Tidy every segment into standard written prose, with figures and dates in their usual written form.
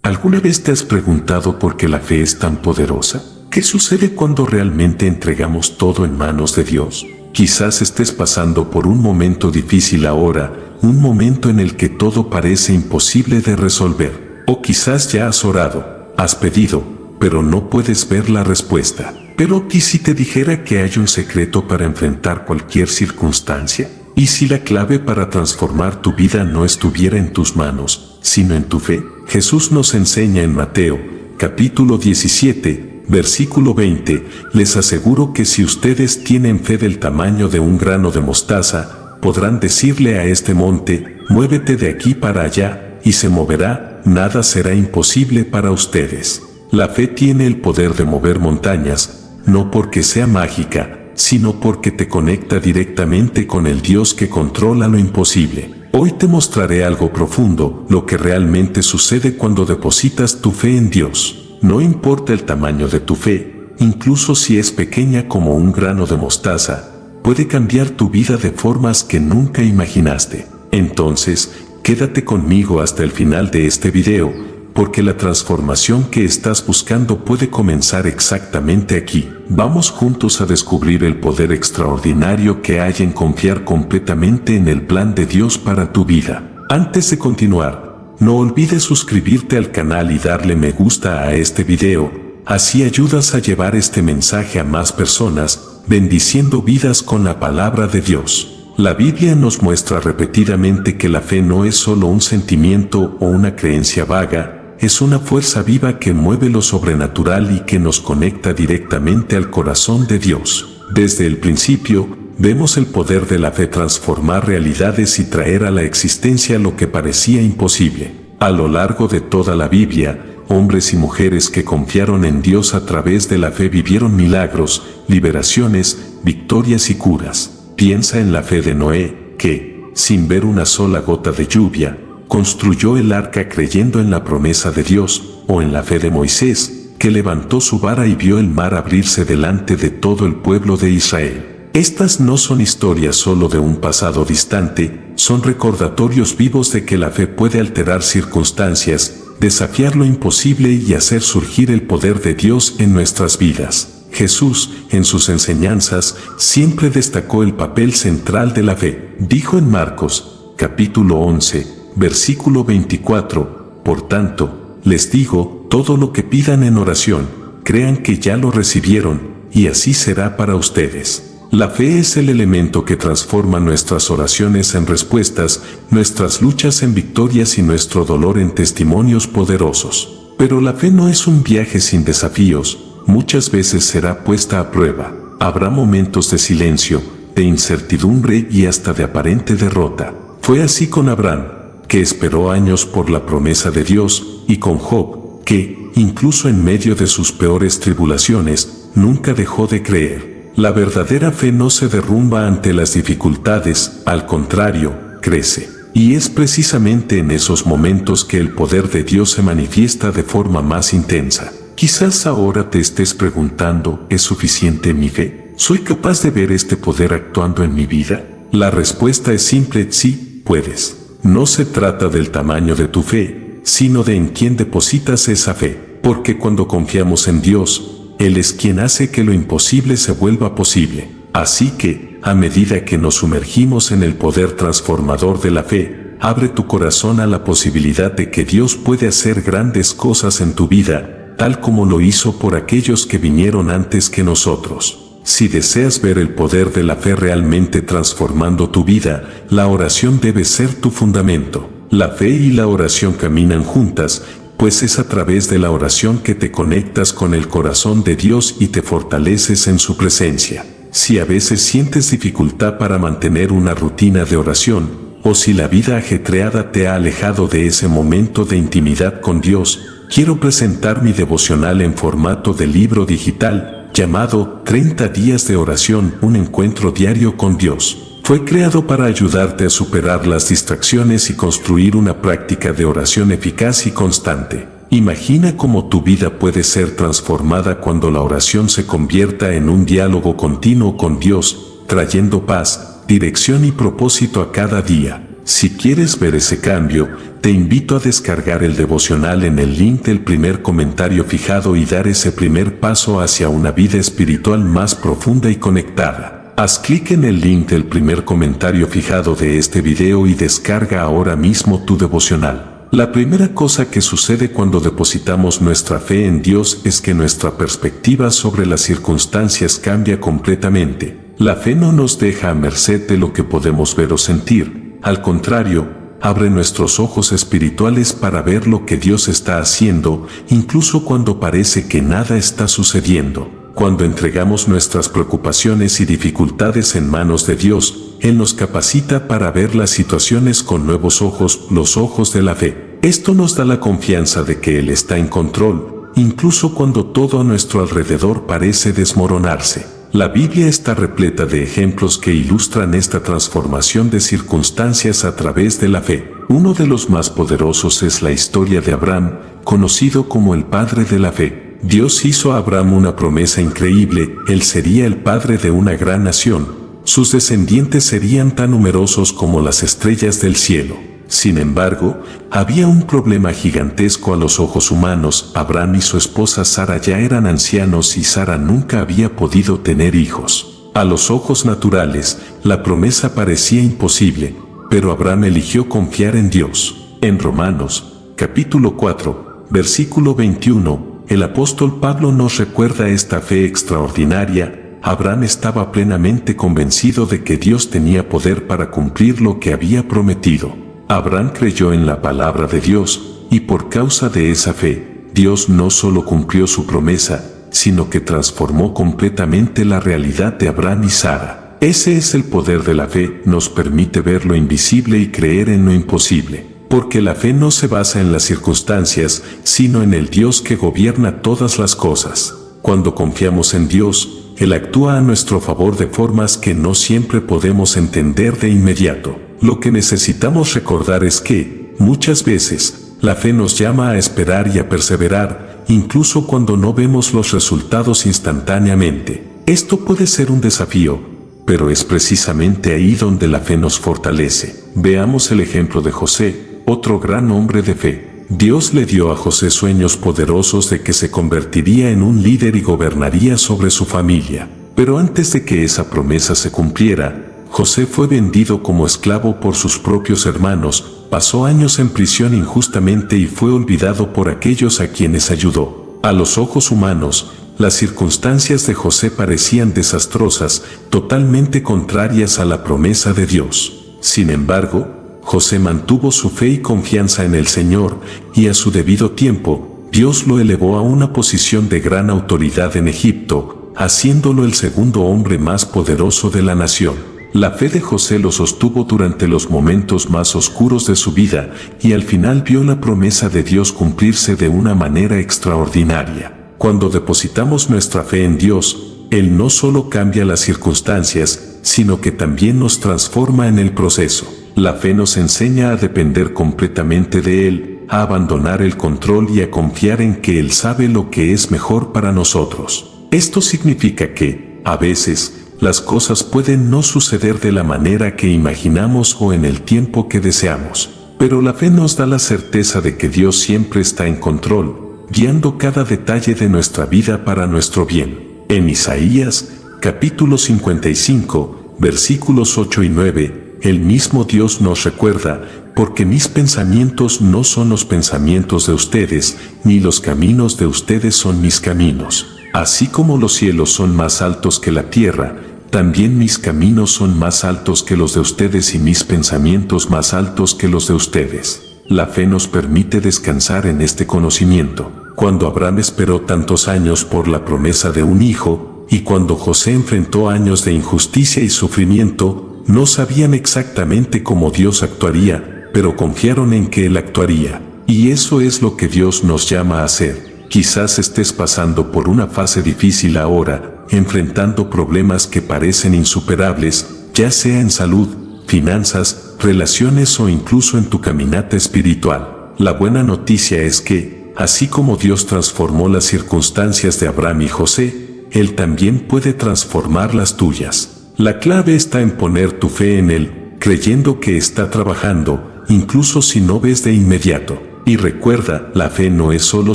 ¿Alguna vez te has preguntado por qué la fe es tan poderosa? ¿Qué sucede cuando realmente entregamos todo en manos de Dios? Quizás estés pasando por un momento difícil ahora, un momento en el que todo parece imposible de resolver. O quizás ya has orado, has pedido, pero no puedes ver la respuesta. Pero ¿y si te dijera que hay un secreto para enfrentar cualquier circunstancia? ¿Y si la clave para transformar tu vida no estuviera en tus manos, sino en tu fe? Jesús nos enseña en Mateo, capítulo 17, versículo 20, les aseguro que si ustedes tienen fe del tamaño de un grano de mostaza, podrán decirle a este monte, muévete de aquí para allá, y se moverá, nada será imposible para ustedes. La fe tiene el poder de mover montañas, no porque sea mágica, sino porque te conecta directamente con el Dios que controla lo imposible. Hoy te mostraré algo profundo, lo que realmente sucede cuando depositas tu fe en Dios. No importa el tamaño de tu fe, incluso si es pequeña como un grano de mostaza, puede cambiar tu vida de formas que nunca imaginaste. Entonces, quédate conmigo hasta el final de este video, porque la transformación que estás buscando puede comenzar exactamente aquí. Vamos juntos a descubrir el poder extraordinario que hay en confiar completamente en el plan de Dios para tu vida. Antes de continuar, no olvides suscribirte al canal y darle me gusta a este video, así ayudas a llevar este mensaje a más personas, bendiciendo vidas con la palabra de Dios. La Biblia nos muestra repetidamente que la fe no es solo un sentimiento o una creencia vaga, es una fuerza viva que mueve lo sobrenatural y que nos conecta directamente al corazón de Dios. Desde el principio, vemos el poder de la fe transformar realidades y traer a la existencia lo que parecía imposible. A lo largo de toda la Biblia, hombres y mujeres que confiaron en Dios a través de la fe vivieron milagros, liberaciones, victorias y curas. Piensa en la fe de Noé, que, sin ver una sola gota de lluvia, construyó el arca creyendo en la promesa de Dios, o en la fe de Moisés, que levantó su vara y vio el mar abrirse delante de todo el pueblo de Israel. Estas no son historias solo de un pasado distante, son recordatorios vivos de que la fe puede alterar circunstancias, desafiar lo imposible y hacer surgir el poder de Dios en nuestras vidas. Jesús, en sus enseñanzas, siempre destacó el papel central de la fe. Dijo en Marcos, capítulo 11, versículo 24, por tanto, les digo, todo lo que pidan en oración, crean que ya lo recibieron, y así será para ustedes. La fe es el elemento que transforma nuestras oraciones en respuestas, nuestras luchas en victorias y nuestro dolor en testimonios poderosos. Pero la fe no es un viaje sin desafíos, muchas veces será puesta a prueba. Habrá momentos de silencio, de incertidumbre y hasta de aparente derrota. Fue así con Abraham, que esperó años por la promesa de Dios, y con Job, que, incluso en medio de sus peores tribulaciones, nunca dejó de creer. La verdadera fe no se derrumba ante las dificultades, al contrario, crece. Y es precisamente en esos momentos que el poder de Dios se manifiesta de forma más intensa. Quizás ahora te estés preguntando, ¿es suficiente mi fe? ¿Soy capaz de ver este poder actuando en mi vida? La respuesta es simple, sí, puedes. No se trata del tamaño de tu fe, sino de en quién depositas esa fe, porque cuando confiamos en Dios, Él es quien hace que lo imposible se vuelva posible. Así que, a medida que nos sumergimos en el poder transformador de la fe, abre tu corazón a la posibilidad de que Dios puede hacer grandes cosas en tu vida, tal como lo hizo por aquellos que vinieron antes que nosotros. Si deseas ver el poder de la fe realmente transformando tu vida, la oración debe ser tu fundamento. La fe y la oración caminan juntas, pues es a través de la oración que te conectas con el corazón de Dios y te fortaleces en su presencia. Si a veces sientes dificultad para mantener una rutina de oración, o si la vida ajetreada te ha alejado de ese momento de intimidad con Dios, quiero presentar mi devocional en formato de libro digital, llamado 30 días de oración, un encuentro diario con Dios. Fue creado para ayudarte a superar las distracciones y construir una práctica de oración eficaz y constante. Imagina cómo tu vida puede ser transformada cuando la oración se convierta en un diálogo continuo con Dios, trayendo paz, dirección y propósito a cada día. Si quieres ver ese cambio, te invito a descargar el devocional en el link del primer comentario fijado y dar ese primer paso hacia una vida espiritual más profunda y conectada. Haz clic en el link del primer comentario fijado de este video y descarga ahora mismo tu devocional. La primera cosa que sucede cuando depositamos nuestra fe en Dios es que nuestra perspectiva sobre las circunstancias cambia completamente. La fe no nos deja a merced de lo que podemos ver o sentir. Al contrario, abre nuestros ojos espirituales para ver lo que Dios está haciendo, incluso cuando parece que nada está sucediendo. Cuando entregamos nuestras preocupaciones y dificultades en manos de Dios, Él nos capacita para ver las situaciones con nuevos ojos, los ojos de la fe. Esto nos da la confianza de que Él está en control, incluso cuando todo a nuestro alrededor parece desmoronarse. La Biblia está repleta de ejemplos que ilustran esta transformación de circunstancias a través de la fe. Uno de los más poderosos es la historia de Abraham, conocido como el padre de la fe. Dios hizo a Abraham una promesa increíble: él sería el padre de una gran nación. Sus descendientes serían tan numerosos como las estrellas del cielo. Sin embargo, había un problema gigantesco a los ojos humanos. Abraham y su esposa Sara ya eran ancianos y Sara nunca había podido tener hijos. A los ojos naturales, la promesa parecía imposible, pero Abraham eligió confiar en Dios. En Romanos, capítulo 4, versículo 21, el apóstol Pablo nos recuerda esta fe extraordinaria. Abraham estaba plenamente convencido de que Dios tenía poder para cumplir lo que había prometido. Abraham creyó en la palabra de Dios, y por causa de esa fe, Dios no solo cumplió su promesa, sino que transformó completamente la realidad de Abraham y Sara. Ese es el poder de la fe, nos permite ver lo invisible y creer en lo imposible. Porque la fe no se basa en las circunstancias, sino en el Dios que gobierna todas las cosas. Cuando confiamos en Dios, Él actúa a nuestro favor de formas que no siempre podemos entender de inmediato. Lo que necesitamos recordar es que, muchas veces, la fe nos llama a esperar y a perseverar, incluso cuando no vemos los resultados instantáneamente. Esto puede ser un desafío, pero es precisamente ahí donde la fe nos fortalece. Veamos el ejemplo de José, otro gran hombre de fe. Dios le dio a José sueños poderosos de que se convertiría en un líder y gobernaría sobre su familia. Pero antes de que esa promesa se cumpliera, José fue vendido como esclavo por sus propios hermanos, pasó años en prisión injustamente y fue olvidado por aquellos a quienes ayudó. A los ojos humanos, las circunstancias de José parecían desastrosas, totalmente contrarias a la promesa de Dios. Sin embargo, José mantuvo su fe y confianza en el Señor, y a su debido tiempo, Dios lo elevó a una posición de gran autoridad en Egipto, haciéndolo el segundo hombre más poderoso de la nación. La fe de José lo sostuvo durante los momentos más oscuros de su vida, y al final vio la promesa de Dios cumplirse de una manera extraordinaria. Cuando depositamos nuestra fe en Dios, Él no solo cambia las circunstancias, sino que también nos transforma en el proceso. La fe nos enseña a depender completamente de Él, a abandonar el control y a confiar en que Él sabe lo que es mejor para nosotros. Esto significa que, a veces, las cosas pueden no suceder de la manera que imaginamos o en el tiempo que deseamos. Pero la fe nos da la certeza de que Dios siempre está en control, guiando cada detalle de nuestra vida para nuestro bien. En Isaías, capítulo 55, versículos 8 y 9, el mismo Dios nos recuerda: porque mis pensamientos no son los pensamientos de ustedes, ni los caminos de ustedes son mis caminos. Así como los cielos son más altos que la tierra, también mis caminos son más altos que los de ustedes y mis pensamientos más altos que los de ustedes. La fe nos permite descansar en este conocimiento. Cuando Abraham esperó tantos años por la promesa de un hijo, y cuando José enfrentó años de injusticia y sufrimiento, no sabían exactamente cómo Dios actuaría, pero confiaron en que Él actuaría. Y eso es lo que Dios nos llama a hacer. Quizás estés pasando por una fase difícil ahora, enfrentando problemas que parecen insuperables, ya sea en salud, finanzas, relaciones o incluso en tu caminata espiritual. La buena noticia es que, así como Dios transformó las circunstancias de Abraham y José, Él también puede transformar las tuyas. La clave está en poner tu fe en Él, creyendo que está trabajando, incluso si no ves de inmediato. Y recuerda, la fe no es solo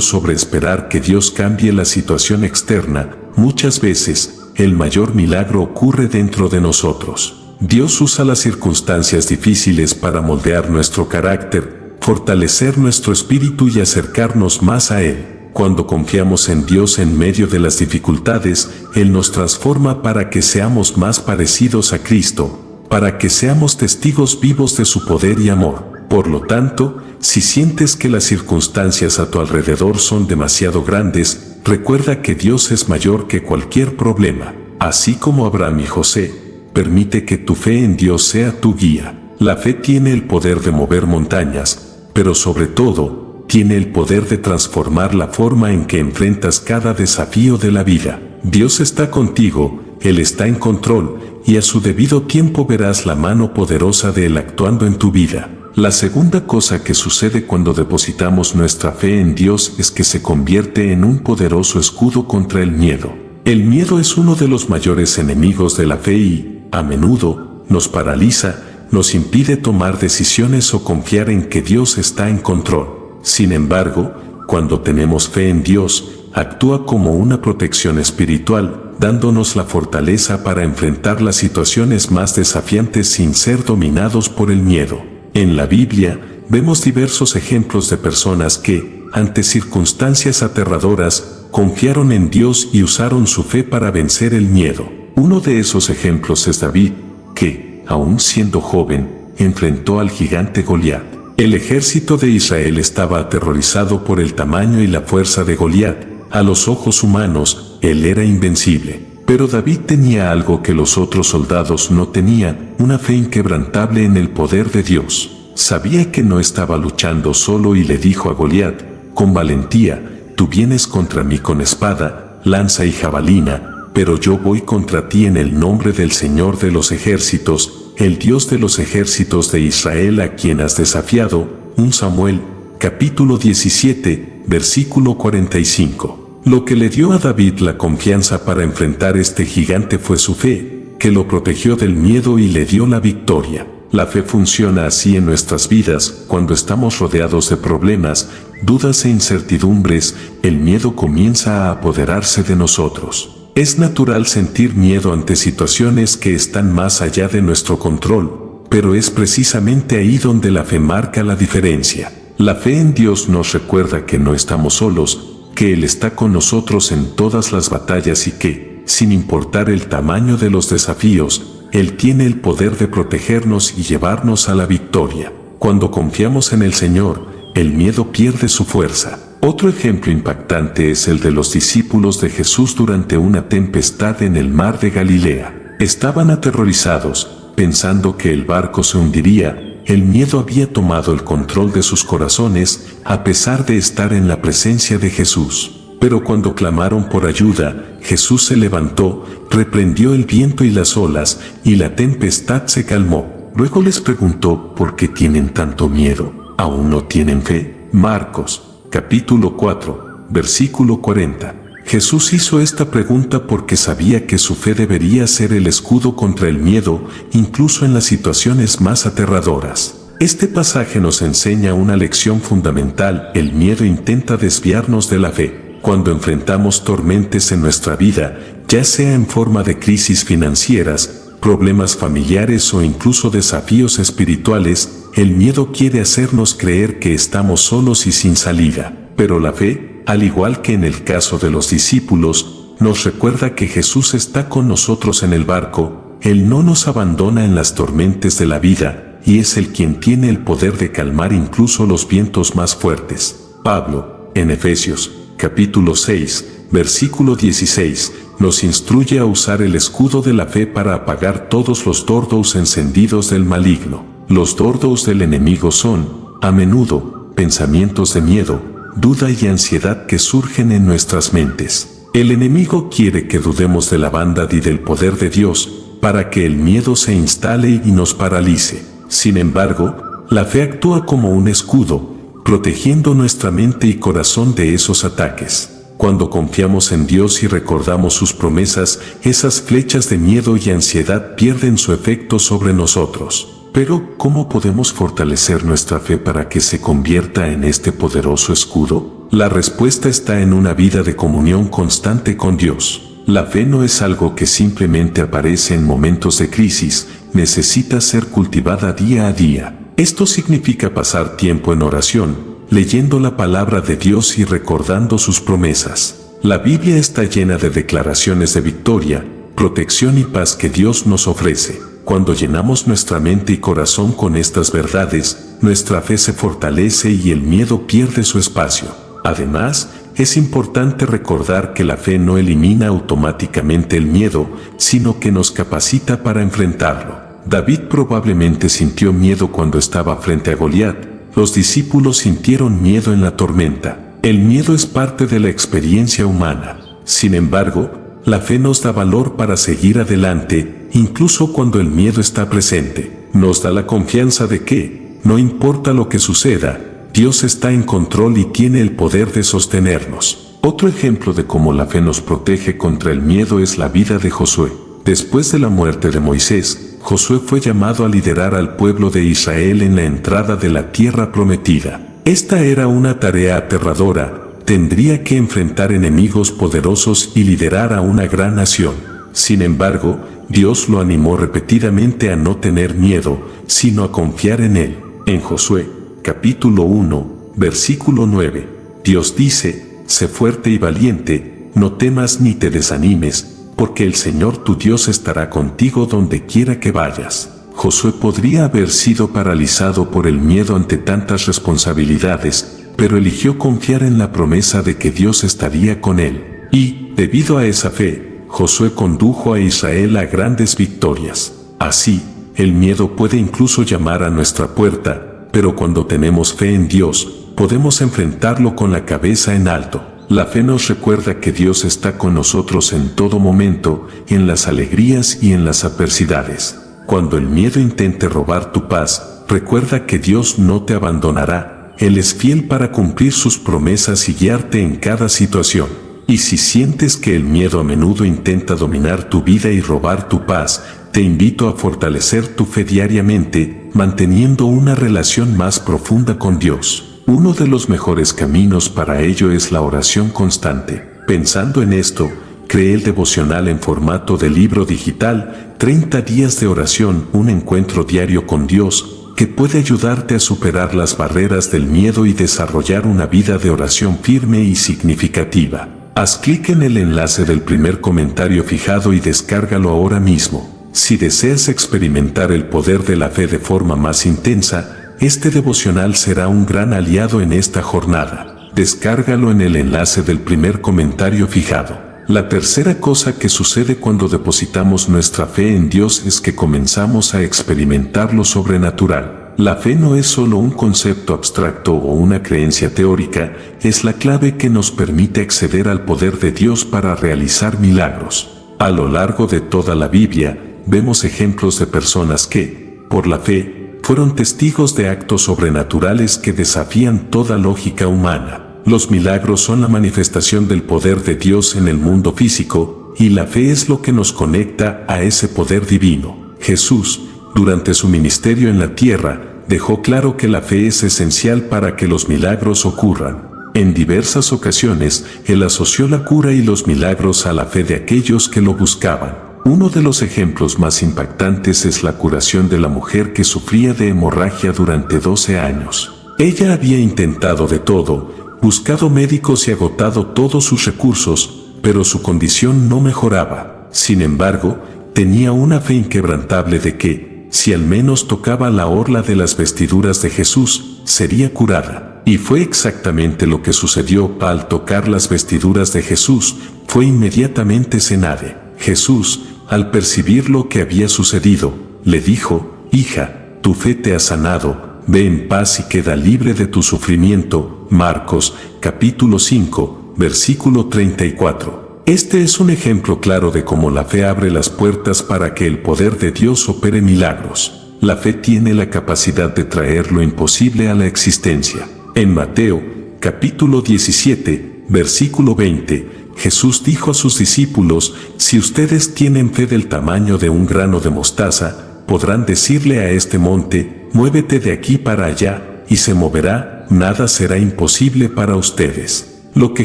sobre esperar que Dios cambie la situación externa, muchas veces, el mayor milagro ocurre dentro de nosotros. Dios usa las circunstancias difíciles para moldear nuestro carácter, fortalecer nuestro espíritu y acercarnos más a Él. Cuando confiamos en Dios en medio de las dificultades, Él nos transforma para que seamos más parecidos a Cristo, para que seamos testigos vivos de su poder y amor. Por lo tanto, si sientes que las circunstancias a tu alrededor son demasiado grandes, recuerda que Dios es mayor que cualquier problema. Así como Abraham y José, permite que tu fe en Dios sea tu guía. La fe tiene el poder de mover montañas, pero sobre todo, tiene el poder de transformar la forma en que enfrentas cada desafío de la vida. Dios está contigo, Él está en control, y a su debido tiempo verás la mano poderosa de Él actuando en tu vida. La segunda cosa que sucede cuando depositamos nuestra fe en Dios es que se convierte en un poderoso escudo contra el miedo. El miedo es uno de los mayores enemigos de la fe y, a menudo, nos paraliza, nos impide tomar decisiones o confiar en que Dios está en control. Sin embargo, cuando tenemos fe en Dios, actúa como una protección espiritual, dándonos la fortaleza para enfrentar las situaciones más desafiantes sin ser dominados por el miedo. En la Biblia, vemos diversos ejemplos de personas que, ante circunstancias aterradoras, confiaron en Dios y usaron su fe para vencer el miedo. Uno de esos ejemplos es David, que, aún siendo joven, enfrentó al gigante Goliat. El ejército de Israel estaba aterrorizado por el tamaño y la fuerza de Goliat. A los ojos humanos, él era invencible. Pero David tenía algo que los otros soldados no tenían, una fe inquebrantable en el poder de Dios. Sabía que no estaba luchando solo y le dijo a Goliat, con valentía, tú vienes contra mí con espada, lanza y jabalina, pero yo voy contra ti en el nombre del Señor de los ejércitos, el Dios de los ejércitos de Israel a quien has desafiado. 1 Samuel, capítulo 17, versículo 45. Lo que le dio a David la confianza para enfrentar este gigante fue su fe, que lo protegió del miedo y le dio la victoria. La fe funciona así en nuestras vidas. Cuando estamos rodeados de problemas, dudas e incertidumbres, el miedo comienza a apoderarse de nosotros. Es natural sentir miedo ante situaciones que están más allá de nuestro control, pero es precisamente ahí donde la fe marca la diferencia. La fe en Dios nos recuerda que no estamos solos, que Él está con nosotros en todas las batallas y que, sin importar el tamaño de los desafíos, Él tiene el poder de protegernos y llevarnos a la victoria. Cuando confiamos en el Señor, el miedo pierde su fuerza. Otro ejemplo impactante es el de los discípulos de Jesús durante una tempestad en el mar de Galilea. Estaban aterrorizados, pensando que el barco se hundiría. El miedo había tomado el control de sus corazones, a pesar de estar en la presencia de Jesús. Pero cuando clamaron por ayuda, Jesús se levantó, reprendió el viento y las olas, y la tempestad se calmó. Luego les preguntó, ¿por qué tienen tanto miedo? ¿Aún no tienen fe? Marcos, capítulo 4, versículo 40. Jesús hizo esta pregunta porque sabía que su fe debería ser el escudo contra el miedo, incluso en las situaciones más aterradoras. Este pasaje nos enseña una lección fundamental: el miedo intenta desviarnos de la fe. Cuando enfrentamos tormentas en nuestra vida, ya sea en forma de crisis financieras, problemas familiares o incluso desafíos espirituales, el miedo quiere hacernos creer que estamos solos y sin salida. Pero la fe, al igual que en el caso de los discípulos, nos recuerda que Jesús está con nosotros en el barco. Él no nos abandona en las tormentas de la vida, y es Él quien tiene el poder de calmar incluso los vientos más fuertes. Pablo, en Efesios, capítulo 6, versículo 16, nos instruye a usar el escudo de la fe para apagar todos los dardos encendidos del maligno. Los dardos del enemigo son, a menudo, pensamientos de miedo, duda y ansiedad que surgen en nuestras mentes. El enemigo quiere que dudemos de la bondad y del poder de Dios, para que el miedo se instale y nos paralice. Sin embargo, la fe actúa como un escudo, protegiendo nuestra mente y corazón de esos ataques. Cuando confiamos en Dios y recordamos sus promesas, esas flechas de miedo y ansiedad pierden su efecto sobre nosotros. Pero, ¿cómo podemos fortalecer nuestra fe para que se convierta en este poderoso escudo? La respuesta está en una vida de comunión constante con Dios. La fe no es algo que simplemente aparece en momentos de crisis, necesita ser cultivada día a día. Esto significa pasar tiempo en oración, leyendo la palabra de Dios y recordando sus promesas. La Biblia está llena de declaraciones de victoria, protección y paz que Dios nos ofrece. Cuando llenamos nuestra mente y corazón con estas verdades, nuestra fe se fortalece y el miedo pierde su espacio. Además, es importante recordar que la fe no elimina automáticamente el miedo, sino que nos capacita para enfrentarlo. David probablemente sintió miedo cuando estaba frente a Goliat. Los discípulos sintieron miedo en la tormenta. El miedo es parte de la experiencia humana. Sin embargo, la fe nos da valor para seguir adelante, incluso cuando el miedo está presente. Nos da la confianza de que, no importa lo que suceda, Dios está en control y tiene el poder de sostenernos. Otro ejemplo de cómo la fe nos protege contra el miedo es la vida de Josué. Después de la muerte de Moisés, Josué fue llamado a liderar al pueblo de Israel en la entrada de la tierra prometida. Esta era una tarea aterradora. Tendría que enfrentar enemigos poderosos y liderar a una gran nación. Sin embargo, Dios lo animó repetidamente a no tener miedo, sino a confiar en Él. En Josué, capítulo 1, versículo 9, Dios dice: sé fuerte y valiente, no temas ni te desanimes, porque el Señor tu Dios estará contigo donde quiera que vayas. Josué podría haber sido paralizado por el miedo ante tantas responsabilidades, pero eligió confiar en la promesa de que Dios estaría con él. Y, debido a esa fe, Josué condujo a Israel a grandes victorias. Así, el miedo puede incluso llamar a nuestra puerta, pero cuando tenemos fe en Dios, podemos enfrentarlo con la cabeza en alto. La fe nos recuerda que Dios está con nosotros en todo momento, en las alegrías y en las adversidades. Cuando el miedo intente robar tu paz, recuerda que Dios no te abandonará. Él es fiel para cumplir sus promesas y guiarte en cada situación. Y si sientes que el miedo a menudo intenta dominar tu vida y robar tu paz, te invito a fortalecer tu fe diariamente, manteniendo una relación más profunda con Dios. Uno de los mejores caminos para ello es la oración constante. Pensando en esto, creé el devocional en formato de libro digital, 30 días de oración, un encuentro diario con Dios, que puede ayudarte a superar las barreras del miedo y desarrollar una vida de oración firme y significativa. Haz clic en el enlace del primer comentario fijado y descárgalo ahora mismo. Si deseas experimentar el poder de la fe de forma más intensa, este devocional será un gran aliado en esta jornada. Descárgalo en el enlace del primer comentario fijado. La tercera cosa que sucede cuando depositamos nuestra fe en Dios es que comenzamos a experimentar lo sobrenatural. La fe no es solo un concepto abstracto o una creencia teórica, es la clave que nos permite acceder al poder de Dios para realizar milagros. A lo largo de toda la Biblia, vemos ejemplos de personas que, por la fe, fueron testigos de actos sobrenaturales que desafían toda lógica humana. Los milagros son la manifestación del poder de Dios en el mundo físico, y la fe es lo que nos conecta a ese poder divino. Jesús, durante su ministerio en la tierra, dejó claro que la fe es esencial para que los milagros ocurran. En diversas ocasiones, él asoció la cura y los milagros a la fe de aquellos que lo buscaban. Uno de los ejemplos más impactantes es la curación de la mujer que sufría de hemorragia durante 12 años. Ella había intentado de todo, buscado médicos y agotado todos sus recursos, pero su condición no mejoraba. Sin embargo, tenía una fe inquebrantable de que, si al menos tocaba la orla de las vestiduras de Jesús, sería curada. Y fue exactamente lo que sucedió. Al tocar las vestiduras de Jesús, fue inmediatamente sanada. Jesús, al percibir lo que había sucedido, le dijo: hija, tu fe te ha sanado. Ve en paz y queda libre de tu sufrimiento. Marcos, capítulo 5, versículo 34. Este es un ejemplo claro de cómo la fe abre las puertas para que el poder de Dios opere milagros. La fe tiene la capacidad de traer lo imposible a la existencia. En Mateo, capítulo 17, versículo 20, Jesús dijo a sus discípulos: si ustedes tienen fe del tamaño de un grano de mostaza, podrán decirle a este monte, muévete de aquí para allá, y se moverá, nada será imposible para ustedes. Lo que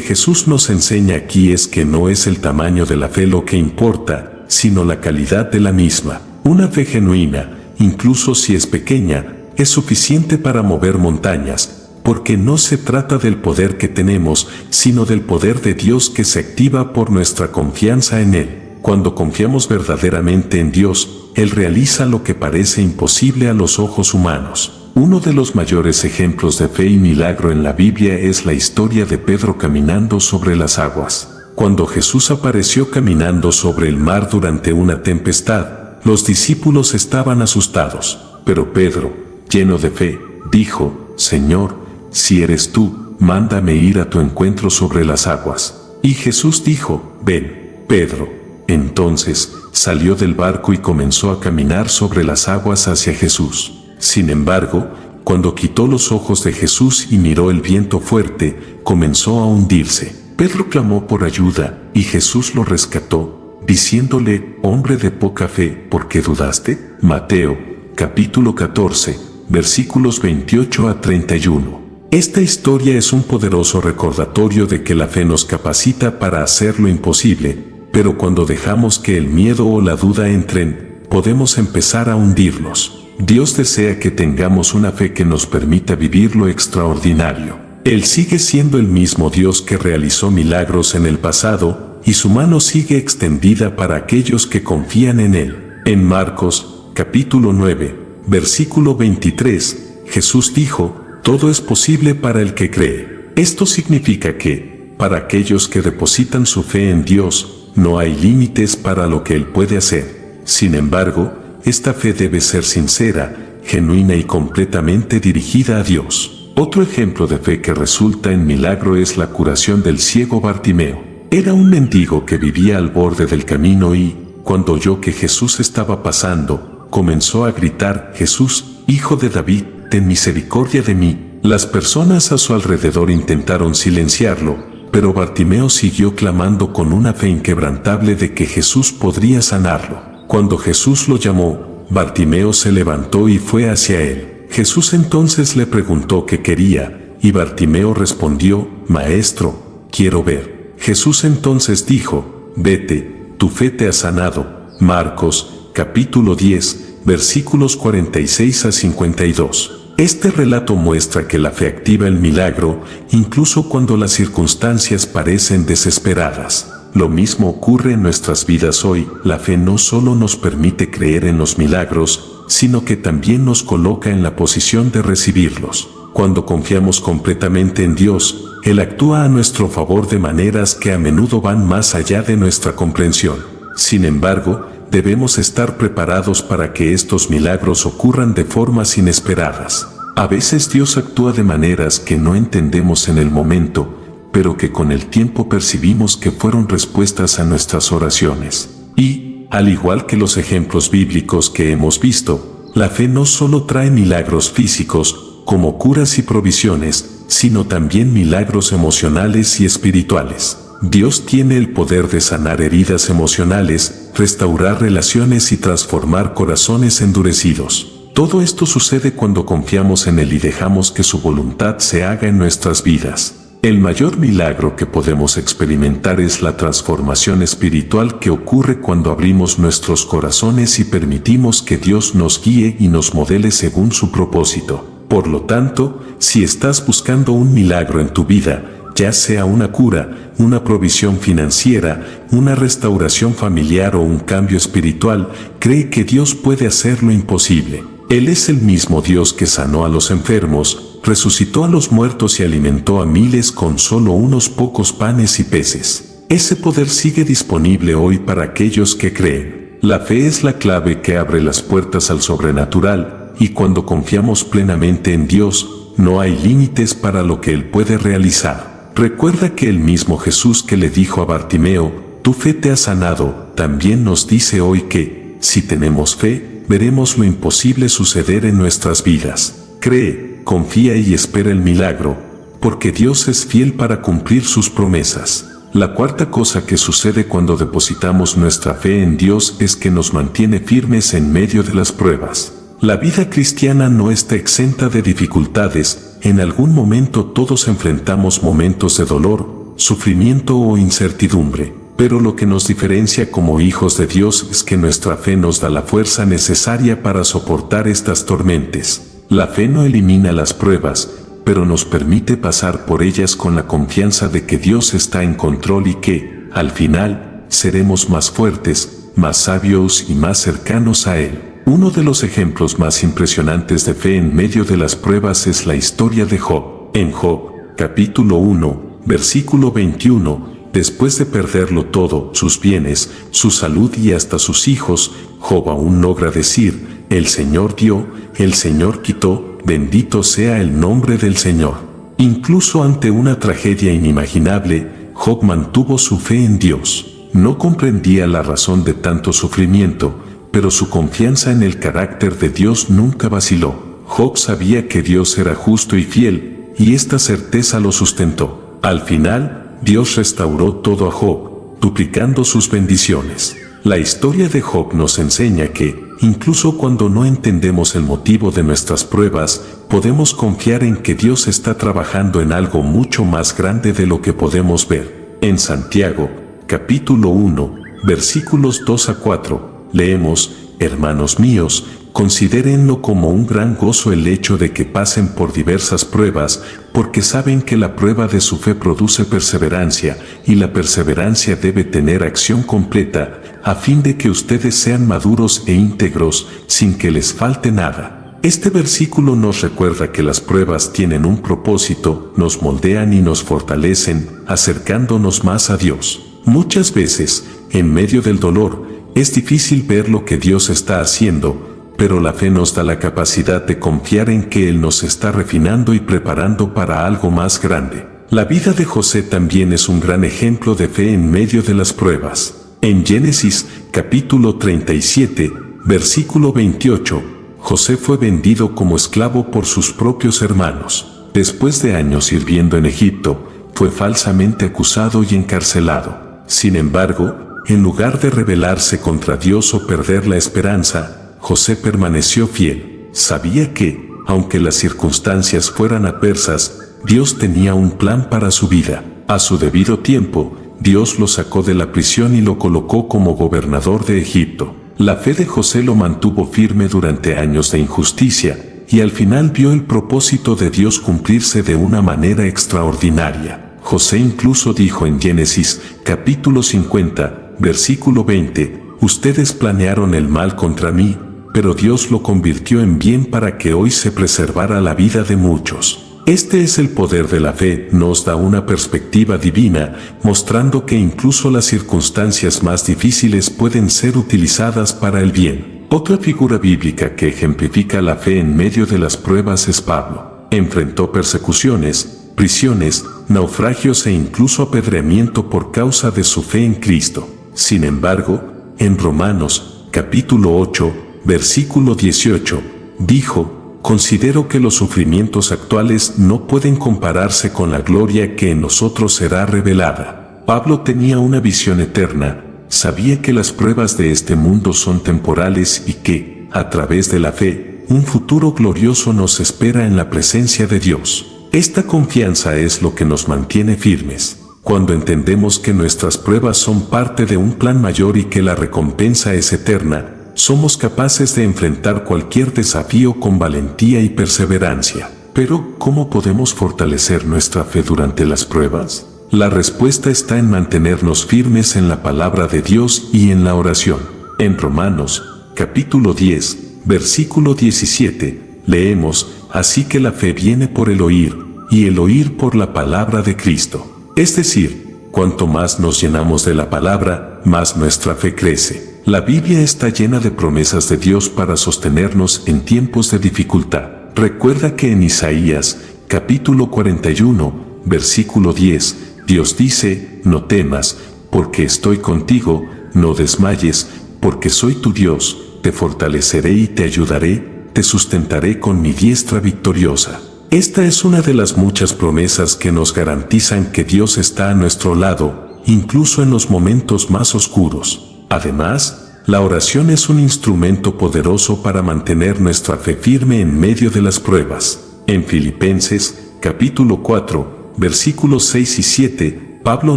Jesús nos enseña aquí es que no es el tamaño de la fe lo que importa, sino la calidad de la misma. Una fe genuina, incluso si es pequeña, es suficiente para mover montañas, porque no se trata del poder que tenemos, sino del poder de Dios que se activa por nuestra confianza en Él. Cuando confiamos verdaderamente en Dios, Él realiza lo que parece imposible a los ojos humanos. Uno de los mayores ejemplos de fe y milagro en la Biblia es la historia de Pedro caminando sobre las aguas. Cuando Jesús apareció caminando sobre el mar durante una tempestad, los discípulos estaban asustados, pero Pedro, lleno de fe, dijo, Señor, si eres tú, mándame ir a tu encuentro sobre las aguas. Y Jesús dijo, ven, Pedro. Entonces, salió del barco y comenzó a caminar sobre las aguas hacia Jesús. Sin embargo, cuando quitó los ojos de Jesús y miró el viento fuerte, comenzó a hundirse. Pedro clamó por ayuda, y Jesús lo rescató, diciéndole, hombre de poca fe, ¿por qué dudaste? Mateo, capítulo 14, versículos 28 a 31. Esta historia es un poderoso recordatorio de que la fe nos capacita para hacer lo imposible, pero cuando dejamos que el miedo o la duda entren, podemos empezar a hundirnos. Dios desea que tengamos una fe que nos permita vivir lo extraordinario. Él sigue siendo el mismo Dios que realizó milagros en el pasado, y su mano sigue extendida para aquellos que confían en Él. En Marcos, capítulo 9, versículo 23, Jesús dijo, todo es posible para el que cree. Esto significa que, para aquellos que depositan su fe en Dios, no hay límites para lo que Él puede hacer. Sin embargo, esta fe debe ser sincera, genuina y completamente dirigida a Dios. Otro ejemplo de fe que resulta en milagro es la curación del ciego Bartimeo. Era un mendigo que vivía al borde del camino y, cuando oyó que Jesús estaba pasando, comenzó a gritar, Jesús, Hijo de David, ten misericordia de mí. Las personas a su alrededor intentaron silenciarlo, pero Bartimeo siguió clamando con una fe inquebrantable de que Jesús podría sanarlo. Cuando Jesús lo llamó, Bartimeo se levantó y fue hacia él. Jesús entonces le preguntó qué quería, y Bartimeo respondió, Maestro, quiero ver. Jesús entonces dijo, vete, tu fe te ha sanado. Marcos, capítulo 10, versículos 46 a 52. Este relato muestra que la fe activa el milagro, incluso cuando las circunstancias parecen desesperadas. Lo mismo ocurre en nuestras vidas hoy. La fe no solo nos permite creer en los milagros, sino que también nos coloca en la posición de recibirlos. Cuando confiamos completamente en Dios, Él actúa a nuestro favor de maneras que a menudo van más allá de nuestra comprensión. Sin embargo, debemos estar preparados para que estos milagros ocurran de formas inesperadas. A veces Dios actúa de maneras que no entendemos en el momento, pero que con el tiempo percibimos que fueron respuestas a nuestras oraciones. Y, al igual que los ejemplos bíblicos que hemos visto, la fe no solo trae milagros físicos, como curas y provisiones, sino también milagros emocionales y espirituales. Dios tiene el poder de sanar heridas emocionales, restaurar relaciones y transformar corazones endurecidos. Todo esto sucede cuando confiamos en Él y dejamos que su voluntad se haga en nuestras vidas. El mayor milagro que podemos experimentar es la transformación espiritual que ocurre cuando abrimos nuestros corazones y permitimos que Dios nos guíe y nos modele según su propósito. Por lo tanto, si estás buscando un milagro en tu vida, ya sea una cura, una provisión financiera, una restauración familiar o un cambio espiritual, cree que Dios puede hacer lo imposible. Él es el mismo Dios que sanó a los enfermos, resucitó a los muertos y alimentó a miles con solo unos pocos panes y peces. Ese poder sigue disponible hoy para aquellos que creen. La fe es la clave que abre las puertas al sobrenatural, y cuando confiamos plenamente en Dios, no hay límites para lo que Él puede realizar. Recuerda que el mismo Jesús que le dijo a Bartimeo, tu fe te ha sanado, también nos dice hoy que, si tenemos fe, veremos lo imposible suceder en nuestras vidas. Cree, confía y espera el milagro, porque Dios es fiel para cumplir sus promesas. La cuarta cosa que sucede cuando depositamos nuestra fe en Dios es que nos mantiene firmes en medio de las pruebas. La vida cristiana no está exenta de dificultades. En algún momento todos enfrentamos momentos de dolor, sufrimiento o incertidumbre. Pero lo que nos diferencia como hijos de Dios es que nuestra fe nos da la fuerza necesaria para soportar estas tormentas. La fe no elimina las pruebas, pero nos permite pasar por ellas con la confianza de que Dios está en control y que, al final, seremos más fuertes, más sabios y más cercanos a Él. Uno de los ejemplos más impresionantes de fe en medio de las pruebas es la historia de Job. En Job, capítulo 1, versículo 21, después de perderlo todo, sus bienes, su salud y hasta sus hijos, Job aún logra decir, el Señor dio, el Señor quitó, bendito sea el nombre del Señor. Incluso ante una tragedia inimaginable, Job mantuvo su fe en Dios. No comprendía la razón de tanto sufrimiento, pero su confianza en el carácter de Dios nunca vaciló. Job sabía que Dios era justo y fiel, y esta certeza lo sustentó. Al final, Dios restauró todo a Job, duplicando sus bendiciones. La historia de Job nos enseña que, incluso cuando no entendemos el motivo de nuestras pruebas, podemos confiar en que Dios está trabajando en algo mucho más grande de lo que podemos ver. En Santiago, capítulo 1, versículos 2 a 4, leemos, hermanos míos, considérenlo como un gran gozo el hecho de que pasen por diversas pruebas, porque saben que la prueba de su fe produce perseverancia, y la perseverancia debe tener acción completa, a fin de que ustedes sean maduros e íntegros, sin que les falte nada. Este versículo nos recuerda que las pruebas tienen un propósito, nos moldean y nos fortalecen, acercándonos más a Dios. Muchas veces, en medio del dolor, es difícil ver lo que Dios está haciendo, pero la fe nos da la capacidad de confiar en que Él nos está refinando y preparando para algo más grande. La vida de José también es un gran ejemplo de fe en medio de las pruebas. En Génesis, capítulo 37, versículo 28, José fue vendido como esclavo por sus propios hermanos. Después de años sirviendo en Egipto, fue falsamente acusado y encarcelado. Sin embargo, en lugar de rebelarse contra Dios o perder la esperanza, José permaneció fiel. Sabía que, aunque las circunstancias fueran adversas, Dios tenía un plan para su vida. A su debido tiempo, Dios lo sacó de la prisión y lo colocó como gobernador de Egipto. La fe de José lo mantuvo firme durante años de injusticia, y al final vio el propósito de Dios cumplirse de una manera extraordinaria. José incluso dijo en Génesis, capítulo 50, versículo 20, ustedes planearon el mal contra mí, pero Dios lo convirtió en bien para que hoy se preservara la vida de muchos. Este es el poder de la fe, nos da una perspectiva divina, mostrando que incluso las circunstancias más difíciles pueden ser utilizadas para el bien. Otra figura bíblica que ejemplifica la fe en medio de las pruebas es Pablo. Enfrentó persecuciones, prisiones, naufragios e incluso apedreamiento por causa de su fe en Cristo. Sin embargo, en Romanos, capítulo 8, versículo 18, dijo, considero que los sufrimientos actuales no pueden compararse con la gloria que en nosotros será revelada. Pablo tenía una visión eterna, sabía que las pruebas de este mundo son temporales y que, a través de la fe, un futuro glorioso nos espera en la presencia de Dios. Esta confianza es lo que nos mantiene firmes. Cuando entendemos que nuestras pruebas son parte de un plan mayor y que la recompensa es eterna, somos capaces de enfrentar cualquier desafío con valentía y perseverancia. Pero, ¿cómo podemos fortalecer nuestra fe durante las pruebas? La respuesta está en mantenernos firmes en la palabra de Dios y en la oración. En Romanos, capítulo 10, versículo 17, leemos, así que la fe viene por el oír, y el oír por la palabra de Cristo. Es decir, cuanto más nos llenamos de la palabra, más nuestra fe crece. La Biblia está llena de promesas de Dios para sostenernos en tiempos de dificultad. Recuerda que en Isaías, capítulo 41, versículo 10, Dios dice, no temas, porque estoy contigo, no desmayes, porque soy tu Dios, te fortaleceré y te ayudaré, te sustentaré con mi diestra victoriosa. Esta es una de las muchas promesas que nos garantizan que Dios está a nuestro lado, incluso en los momentos más oscuros. Además, la oración es un instrumento poderoso para mantener nuestra fe firme en medio de las pruebas. En Filipenses, capítulo 4, versículos 6 y 7, Pablo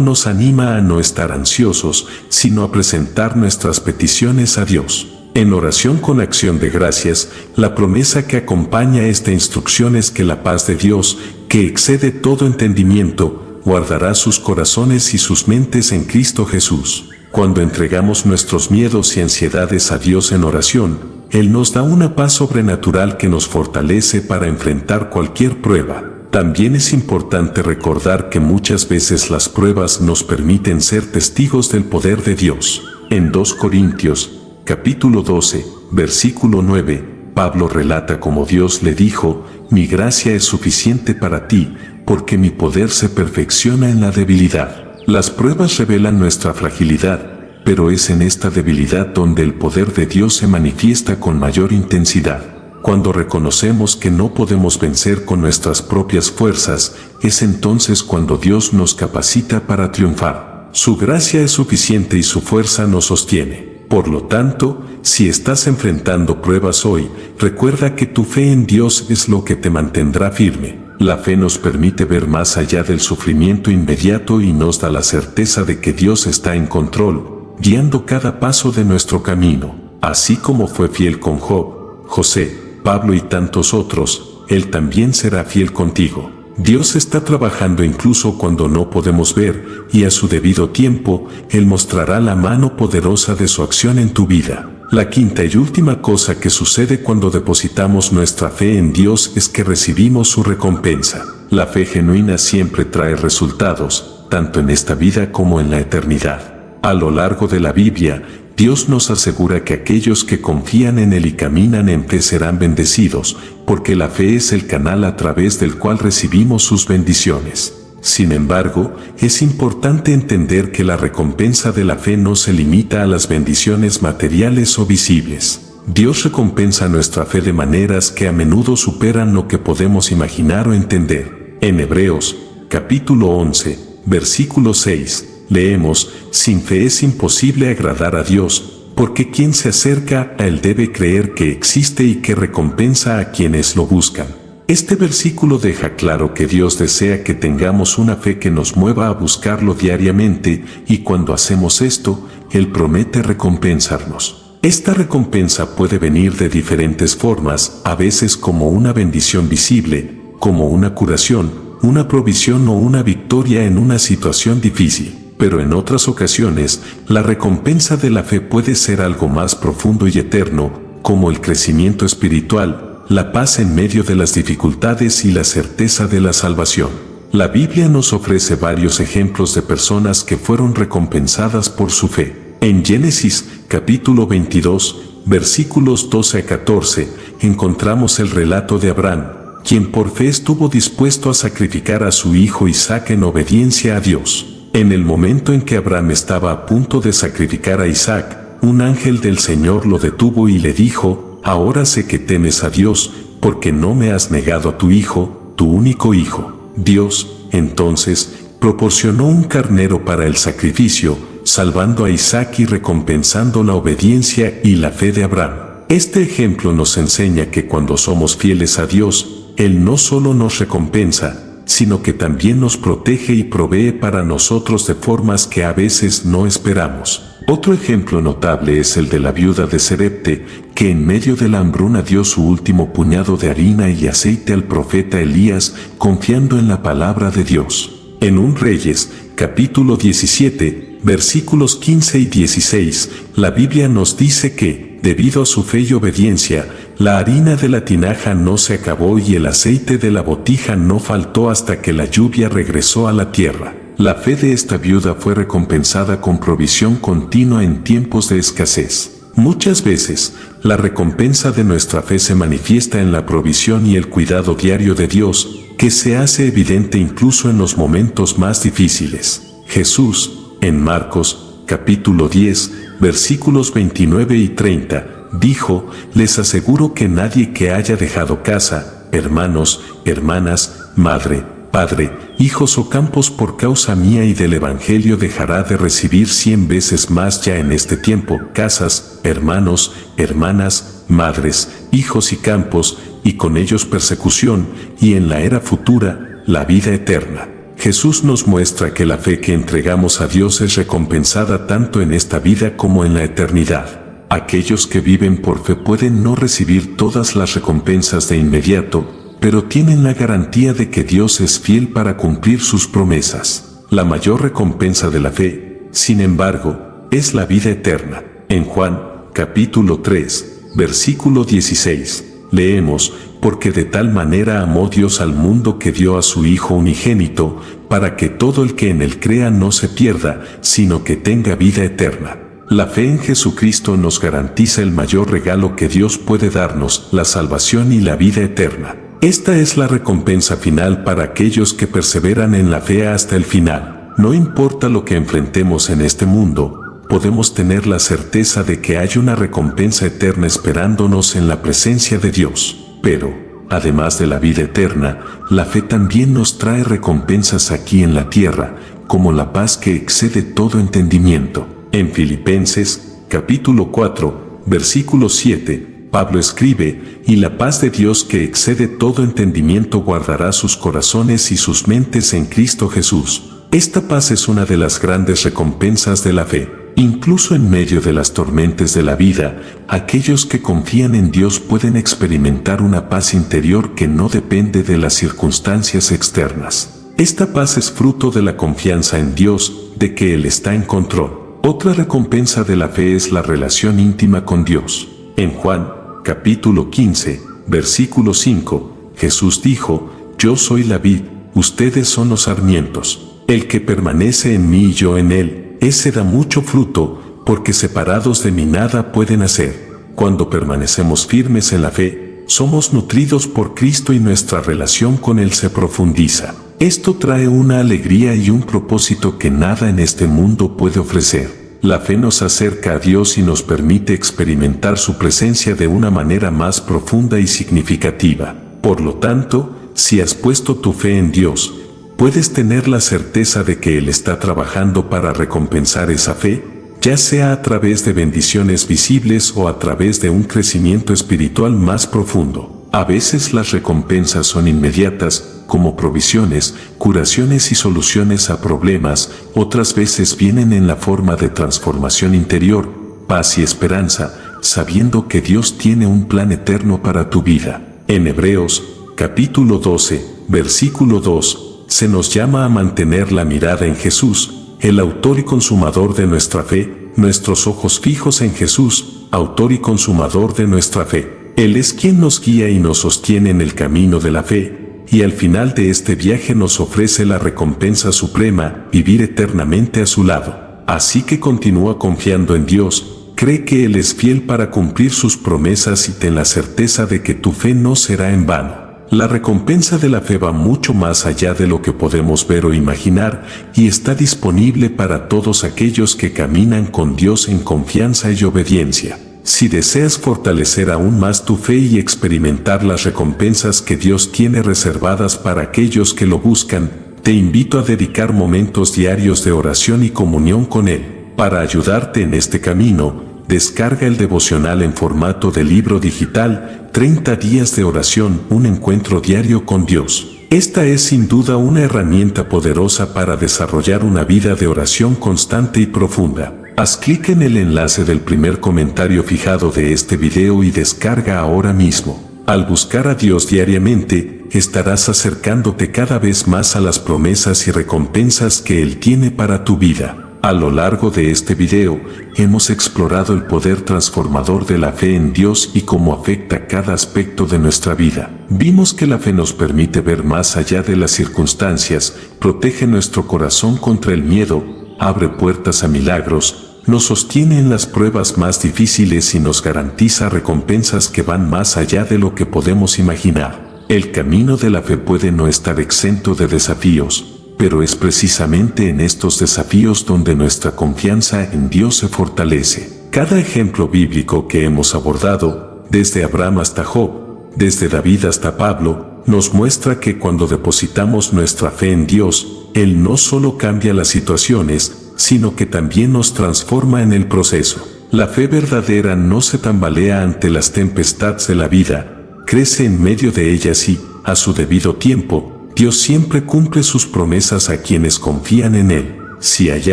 nos anima a no estar ansiosos, sino a presentar nuestras peticiones a Dios. En oración con acción de gracias, la promesa que acompaña esta instrucción es que la paz de Dios, que excede todo entendimiento, guardará sus corazones y sus mentes en Cristo Jesús. Cuando entregamos nuestros miedos y ansiedades a Dios en oración, Él nos da una paz sobrenatural que nos fortalece para enfrentar cualquier prueba. También es importante recordar que muchas veces las pruebas nos permiten ser testigos del poder de Dios. En 2 Corintios, capítulo 12, versículo 9, Pablo relata cómo Dios le dijo: «Mi gracia es suficiente para ti, porque mi poder se perfecciona en la debilidad». Las pruebas revelan nuestra fragilidad, pero es en esta debilidad donde el poder de Dios se manifiesta con mayor intensidad. Cuando reconocemos que no podemos vencer con nuestras propias fuerzas, es entonces cuando Dios nos capacita para triunfar. Su gracia es suficiente y su fuerza nos sostiene. Por lo tanto, si estás enfrentando pruebas hoy, recuerda que tu fe en Dios es lo que te mantendrá firme. La fe nos permite ver más allá del sufrimiento inmediato y nos da la certeza de que Dios está en control, guiando cada paso de nuestro camino. Así como fue fiel con Job, José, Pablo y tantos otros, Él también será fiel contigo. Dios está trabajando incluso cuando no podemos ver, y a su debido tiempo, Él mostrará la mano poderosa de su acción en tu vida. La quinta y última cosa que sucede cuando depositamos nuestra fe en Dios es que recibimos su recompensa. La fe genuina siempre trae resultados, tanto en esta vida como en la eternidad. A lo largo de la Biblia, Dios nos asegura que aquellos que confían en Él y caminan en fe serán bendecidos, porque la fe es el canal a través del cual recibimos sus bendiciones. Sin embargo, es importante entender que la recompensa de la fe no se limita a las bendiciones materiales o visibles. Dios recompensa nuestra fe de maneras que a menudo superan lo que podemos imaginar o entender. En Hebreos, capítulo 11, versículo 6, leemos: «Sin fe es imposible agradar a Dios, porque quien se acerca a Él debe creer que existe y que recompensa a quienes lo buscan». Este versículo deja claro que Dios desea que tengamos una fe que nos mueva a buscarlo diariamente, y cuando hacemos esto, Él promete recompensarnos. Esta recompensa puede venir de diferentes formas, a veces como una bendición visible, como una curación, una provisión o una victoria en una situación difícil. Pero en otras ocasiones, la recompensa de la fe puede ser algo más profundo y eterno, como el crecimiento espiritual, la paz en medio de las dificultades y la certeza de la salvación. La Biblia nos ofrece varios ejemplos de personas que fueron recompensadas por su fe. En Génesis, capítulo 22, versículos 12 a 14, encontramos el relato de Abraham, quien por fe estuvo dispuesto a sacrificar a su hijo Isaac en obediencia a Dios. En el momento en que Abraham estaba a punto de sacrificar a Isaac, un ángel del Señor lo detuvo y le dijo: «Ahora sé que temes a Dios, porque no me has negado a tu hijo, tu único hijo». Dios, entonces, proporcionó un carnero para el sacrificio, salvando a Isaac y recompensando la obediencia y la fe de Abraham. Este ejemplo nos enseña que cuando somos fieles a Dios, Él no solo nos recompensa, sino que también nos protege y provee para nosotros de formas que a veces no esperamos. Otro ejemplo notable es el de la viuda de Serepte, que en medio de la hambruna dio su último puñado de harina y aceite al profeta Elías, confiando en la palabra de Dios. En 1 Reyes, capítulo 17, versículos 15 y 16, la Biblia nos dice que, debido a su fe y obediencia, la harina de la tinaja no se acabó y el aceite de la botija no faltó hasta que la lluvia regresó a la tierra. La fe de esta viuda fue recompensada con provisión continua en tiempos de escasez. Muchas veces, la recompensa de nuestra fe se manifiesta en la provisión y el cuidado diario de Dios, que se hace evidente incluso en los momentos más difíciles. Jesús, en Marcos, capítulo 10, versículos 29 y 30, dijo: «Les aseguro que nadie que haya dejado casa, hermanos, hermanas, madre, padre, hijos o campos por causa mía y del Evangelio dejará de recibir 100 veces más ya en este tiempo, casas, hermanos, hermanas, madres, hijos y campos, y con ellos persecución, y en la era futura, la vida eterna. Jesús nos muestra que la fe que entregamos a Dios es recompensada tanto en esta vida como en la eternidad. Aquellos que viven por fe pueden no recibir todas las recompensas de inmediato, pero tienen la garantía de que Dios es fiel para cumplir sus promesas. La mayor recompensa de la fe, sin embargo, es la vida eterna. En Juan, capítulo 3, versículo 16, leemos: porque de tal manera amó Dios al mundo que dio a su Hijo unigénito, para que todo el que en él crea no se pierda, sino que tenga vida eterna. La fe en Jesucristo nos garantiza el mayor regalo que Dios puede darnos, la salvación y la vida eterna. Esta es la recompensa final para aquellos que perseveran en la fe hasta el final. No importa lo que enfrentemos en este mundo, podemos tener la certeza de que hay una recompensa eterna esperándonos en la presencia de Dios. Pero, además de la vida eterna, la fe también nos trae recompensas aquí en la tierra, como la paz que excede todo entendimiento. En Filipenses, capítulo 4, versículo 7, Pablo escribe: y la paz de Dios que excede todo entendimiento guardará sus corazones y sus mentes en Cristo Jesús. Esta paz es una de las grandes recompensas de la fe. Incluso en medio de las tormentas de la vida, aquellos que confían en Dios pueden experimentar una paz interior que no depende de las circunstancias externas. Esta paz es fruto de la confianza en Dios, de que Él está en control. Otra recompensa de la fe es la relación íntima con Dios. En Juan, capítulo 15, versículo 5, Jesús dijo: yo soy la vid, ustedes son los sarmientos. El que permanece en mí y yo en él, ese da mucho fruto, porque separados de mí nada pueden hacer. Cuando permanecemos firmes en la fe, somos nutridos por Cristo y nuestra relación con Él se profundiza. Esto trae una alegría y un propósito que nada en este mundo puede ofrecer. La fe nos acerca a Dios y nos permite experimentar su presencia de una manera más profunda y significativa. Por lo tanto, si has puesto tu fe en Dios, puedes tener la certeza de que Él está trabajando para recompensar esa fe, ya sea a través de bendiciones visibles o a través de un crecimiento espiritual más profundo. A veces las recompensas son inmediatas, como provisiones, curaciones y soluciones a problemas. Otras veces vienen en la forma de transformación interior, paz y esperanza, sabiendo que Dios tiene un plan eterno para tu vida. En Hebreos, capítulo 12, versículo 2, se nos llama a mantener la mirada en Jesús, el autor y consumador de nuestra fe, nuestros ojos fijos en Jesús, autor y consumador de nuestra fe. Él es quien nos guía y nos sostiene en el camino de la fe, y al final de este viaje nos ofrece la recompensa suprema, vivir eternamente a su lado. Así que continúa confiando en Dios, cree que Él es fiel para cumplir sus promesas y ten la certeza de que tu fe no será en vano. La recompensa de la fe va mucho más allá de lo que podemos ver o imaginar y está disponible para todos aquellos que caminan con Dios en confianza y obediencia. Si deseas fortalecer aún más tu fe y experimentar las recompensas que Dios tiene reservadas para aquellos que lo buscan, te invito a dedicar momentos diarios de oración y comunión con Él. Para ayudarte en este camino, descarga el devocional en formato de libro digital, 30 días de oración, un encuentro diario con Dios. Esta es sin duda una herramienta poderosa para desarrollar una vida de oración constante y profunda. Haz clic en el enlace del primer comentario fijado de este video y descarga ahora mismo. Al buscar a Dios diariamente, estarás acercándote cada vez más a las promesas y recompensas que Él tiene para tu vida. A lo largo de este video, hemos explorado el poder transformador de la fe en Dios y cómo afecta cada aspecto de nuestra vida. Vimos que la fe nos permite ver más allá de las circunstancias, protege nuestro corazón contra el miedo, abre puertas a milagros, nos sostiene en las pruebas más difíciles y nos garantiza recompensas que van más allá de lo que podemos imaginar. El camino de la fe puede no estar exento de desafíos, pero es precisamente en estos desafíos donde nuestra confianza en Dios se fortalece. Cada ejemplo bíblico que hemos abordado, desde Abraham hasta Job, desde David hasta Pablo, nos muestra que cuando depositamos nuestra fe en Dios, Él no solo cambia las situaciones, sino que también nos transforma en el proceso. La fe verdadera no se tambalea ante las tempestades de la vida, crece en medio de ellas y, a su debido tiempo, Dios siempre cumple sus promesas a quienes confían en Él. Si hay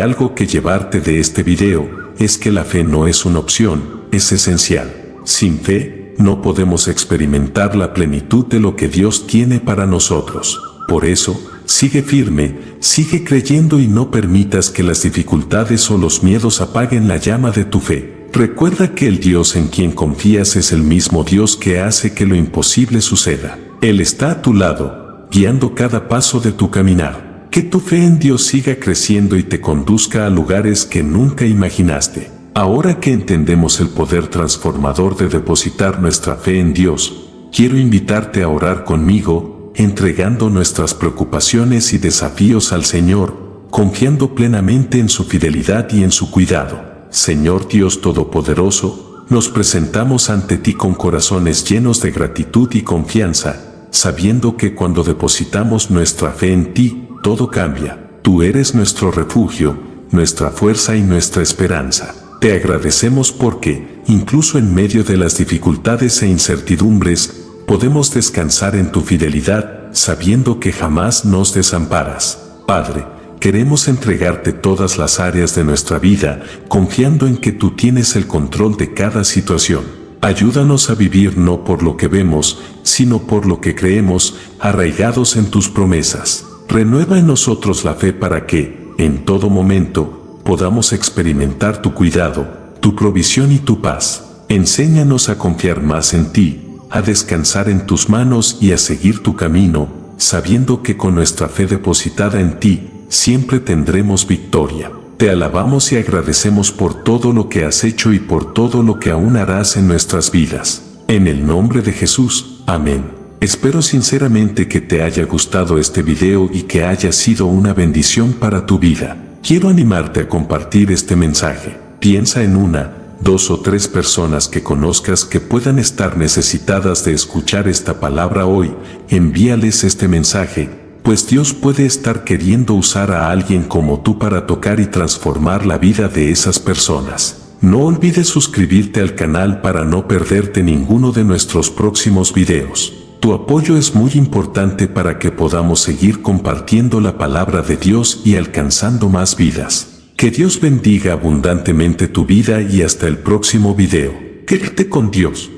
algo que llevarte de este video, es que la fe no es una opción, es esencial. Sin fe, no podemos experimentar la plenitud de lo que Dios tiene para nosotros. Por eso, sigue firme, sigue creyendo y no permitas que las dificultades o los miedos apaguen la llama de tu fe. Recuerda que el Dios en quien confías es el mismo Dios que hace que lo imposible suceda. Él está a tu lado, guiando cada paso de tu caminar. Que tu fe en Dios siga creciendo y te conduzca a lugares que nunca imaginaste. Ahora que entendemos el poder transformador de depositar nuestra fe en Dios, quiero invitarte a orar conmigo, entregando nuestras preocupaciones y desafíos al Señor, confiando plenamente en su fidelidad y en su cuidado. Señor Dios Todopoderoso, nos presentamos ante ti con corazones llenos de gratitud y confianza, sabiendo que cuando depositamos nuestra fe en ti, todo cambia. Tú eres nuestro refugio, nuestra fuerza y nuestra esperanza. Te agradecemos porque, incluso en medio de las dificultades e incertidumbres, podemos descansar en tu fidelidad, sabiendo que jamás nos desamparas. Padre, queremos entregarte todas las áreas de nuestra vida, confiando en que tú tienes el control de cada situación. Ayúdanos a vivir no por lo que vemos, sino por lo que creemos, arraigados en tus promesas. Renueva en nosotros la fe para que, en todo momento, podamos experimentar tu cuidado, tu provisión y tu paz. Enséñanos a confiar más en ti, a descansar en tus manos y a seguir tu camino, sabiendo que con nuestra fe depositada en ti, siempre tendremos victoria. Te alabamos y agradecemos por todo lo que has hecho y por todo lo que aún harás en nuestras vidas. En el nombre de Jesús, amén. Espero sinceramente que te haya gustado este video y que haya sido una bendición para tu vida. Quiero animarte a compartir este mensaje. Piensa en una, 2 o 3 personas que conozcas que puedan estar necesitadas de escuchar esta palabra hoy. Envíales este mensaje, pues Dios puede estar queriendo usar a alguien como tú para tocar y transformar la vida de esas personas. No olvides suscribirte al canal para no perderte ninguno de nuestros próximos videos. Tu apoyo es muy importante para que podamos seguir compartiendo la palabra de Dios y alcanzando más vidas. Que Dios bendiga abundantemente tu vida y hasta el próximo video. Quédate con Dios.